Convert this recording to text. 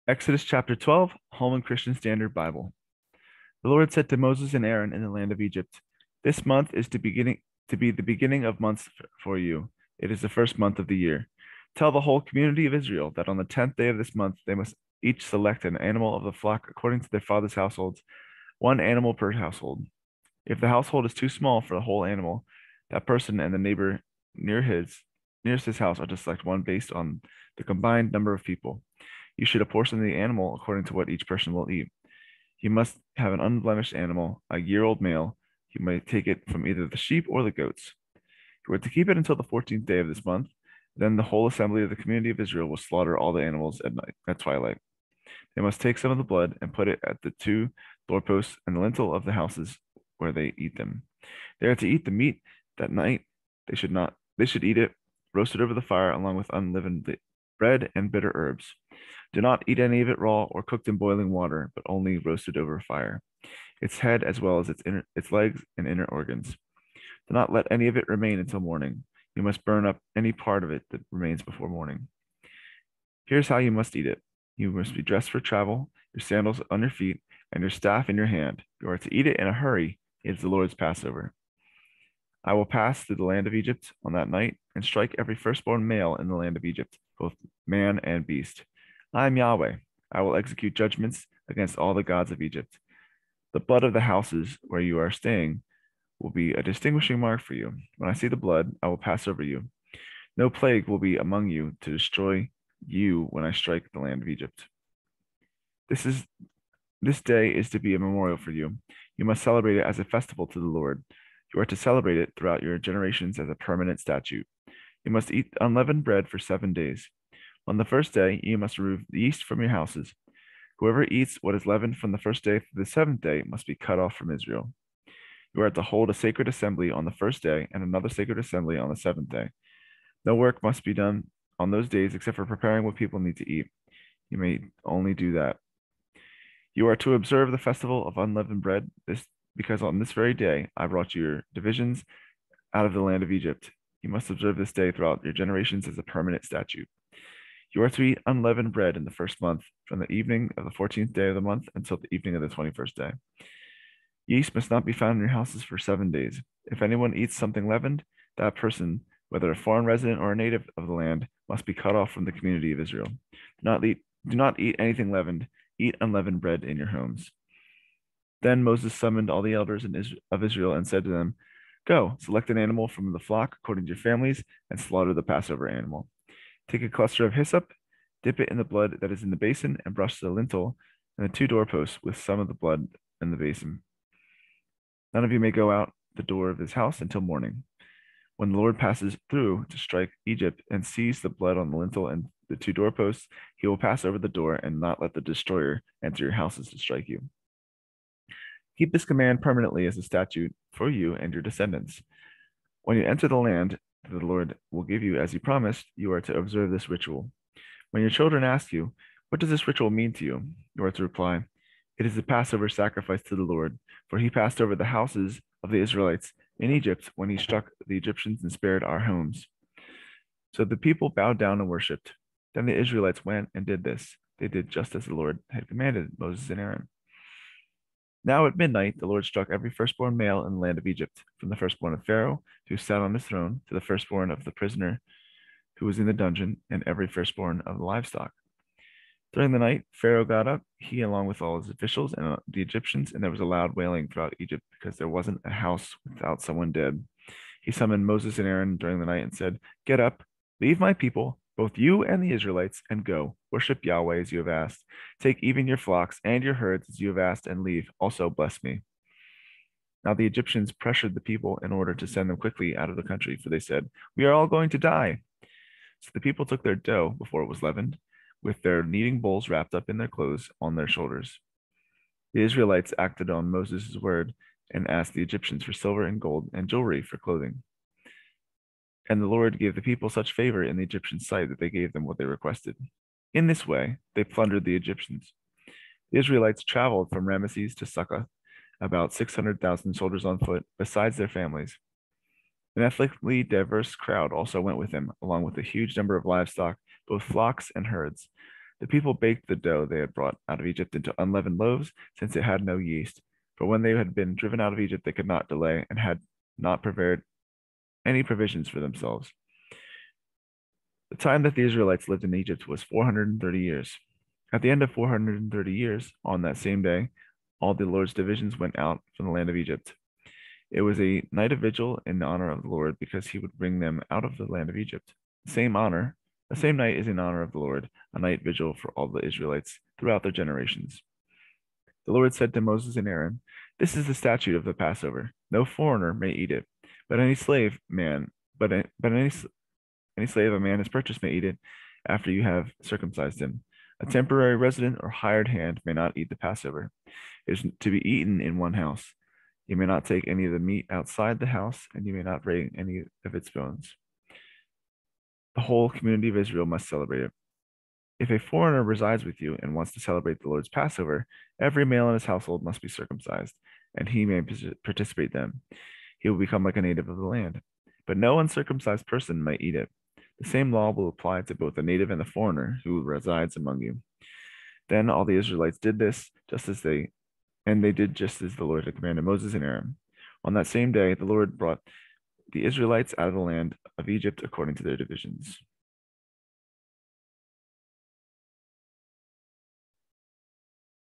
Exodus chapter 12, Holman Christian Standard Bible. The Lord said to Moses and Aaron in the land of Egypt, "This month is to be the beginning of months for you. It is the first month of the year. Tell the whole community of Israel that on the 10th day of this month they must each select an animal of the flock according to their father's households, one animal per household. If the household is too small for the whole animal, that person and the neighbor near his nearest his house are to select one based on the combined number of people. You should apportion the animal according to what each person will eat. You must have an unblemished animal, a year-old male. You may take it from either the sheep or the goats. You are to keep it until the 14th day of this month. Then the whole assembly of the community of Israel will slaughter all the animals at night, at twilight. They must take some of the blood and put it at the two doorposts and the lintel of the houses where they eat them. They are to eat the meat that night. They should not. They should eat it roasted over the fire along with unleavened bread and bitter herbs. Do not eat any of it raw or cooked in boiling water, but only roasted over fire. Its head as well as its legs and inner organs. Do not let any of it remain until morning. You must burn up any part of it that remains before morning. Here's how you must eat it. You must be dressed for travel, your sandals on your feet, and your staff in your hand. You are to eat it in a hurry. It is the Lord's Passover. I will pass through the land of Egypt on that night and strike every firstborn male in the land of Egypt, both man and beast. I am Yahweh. I will execute judgments against all the gods of Egypt. The blood of the houses where you are staying will be a distinguishing mark for you. When I see the blood, I will pass over you. No plague will be among you to destroy you when I strike the land of Egypt. This is this day is to be a memorial for you. You must celebrate it as a festival to the Lord. You are to celebrate it throughout your generations as a permanent statute. You must eat unleavened bread for 7 days. On the first day, you must remove the yeast from your houses. Whoever eats what is leavened from the first day through the seventh day must be cut off from Israel. You are to hold a sacred assembly on the first day and another sacred assembly on the seventh day. No work must be done on those days except for preparing what people need to eat. You may only do that. You are to observe the festival of unleavened bread because on this very day I brought your divisions out of the land of Egypt. You must observe this day throughout your generations as a permanent statute. You are to eat unleavened bread in the first month, from the evening of the 14th day of the month until the evening of the 21st day. Yeast must not be found in your houses for 7 days. If anyone eats something leavened, that person, whether a foreign resident or a native of the land, must be cut off from the community of Israel. Do not eat anything leavened. Eat unleavened bread in your homes. Then Moses summoned all the elders of Israel and said to them, "Go, select an animal from the flock according to your families, and slaughter the Passover animal. Take a cluster of hyssop, dip it in the blood that is in the basin, and brush the lintel and the two doorposts with some of the blood in the basin. None of you may go out the door of his house until morning. When the Lord passes through to strike Egypt and sees the blood on the lintel and the two doorposts, he will pass over the door and not let the destroyer enter your houses to strike you. Keep this command permanently as a statute for you and your descendants. When you enter the land that the Lord will give you as he promised, you are to observe this ritual. When your children ask you, 'What does this ritual mean to you?' you are to reply, 'It is the Passover sacrifice to the Lord, for he passed over the houses of the Israelites in Egypt when he struck the Egyptians and spared our homes.' So the people bowed down and worshipped. Then the Israelites went and did this. They did just as the Lord had commanded Moses and Aaron. Now at midnight, the Lord struck every firstborn male in the land of Egypt, from the firstborn of Pharaoh, who sat on his throne, to the firstborn of the prisoner who was in the dungeon, and every firstborn of the livestock. During the night, Pharaoh got up, he along with all his officials and the Egyptians, and there was a loud wailing throughout Egypt because there wasn't a house without someone dead. He summoned Moses and Aaron during the night and said, 'Get up, leave my people, both you and the Israelites, and go. Worship Yahweh as you have asked. Take even your flocks and your herds as you have asked, and leave. Also bless me.' Now the Egyptians pressured the people in order to send them quickly out of the country, for they said, 'We are all going to die.' So the people took their dough before it was leavened, with their kneading bowls wrapped up in their clothes on their shoulders. The Israelites acted on Moses' word and asked the Egyptians for silver and gold and jewelry for clothing. And the Lord gave the people such favor in the Egyptians' sight that they gave them what they requested. In this way, they plundered the Egyptians. The Israelites traveled from Ramesses to Succoth, about 600,000 soldiers on foot, besides their families. An ethnically diverse crowd also went with them, along with a huge number of livestock, both flocks and herds. The people baked the dough they had brought out of Egypt into unleavened loaves, since it had no yeast. For when they had been driven out of Egypt, they could not delay and had not prepared any provisions for themselves. The time that the Israelites lived in Egypt was 430 years. At the end of 430 years, on that same day, all the Lord's divisions went out from the land of Egypt. It was a night of vigil in honor of the Lord, because he would bring them out of the land of Egypt. The same night is in honor of the Lord, a night vigil for all the Israelites throughout their generations. The Lord said to Moses and Aaron, "This is the statute of the Passover. No foreigner may eat it, but any slave man, but any slave a man has purchased may eat it after you have circumcised him. A temporary resident or hired hand may not eat the Passover. It is to be eaten in one house. You may not take any of the meat outside the house, and you may not bring any of its bones. The whole community of Israel must celebrate it. If a foreigner resides with you and wants to celebrate the Lord's Passover, every male in his household must be circumcised, and he may participate then. He will become like a native of the land. But no uncircumcised person may eat it. The same law will apply to both the native and the foreigner who resides among you." Then all the Israelites did this, they did just as the Lord had commanded Moses and Aaron. On that same day, the Lord brought the Israelites out of the land of Egypt according to their divisions.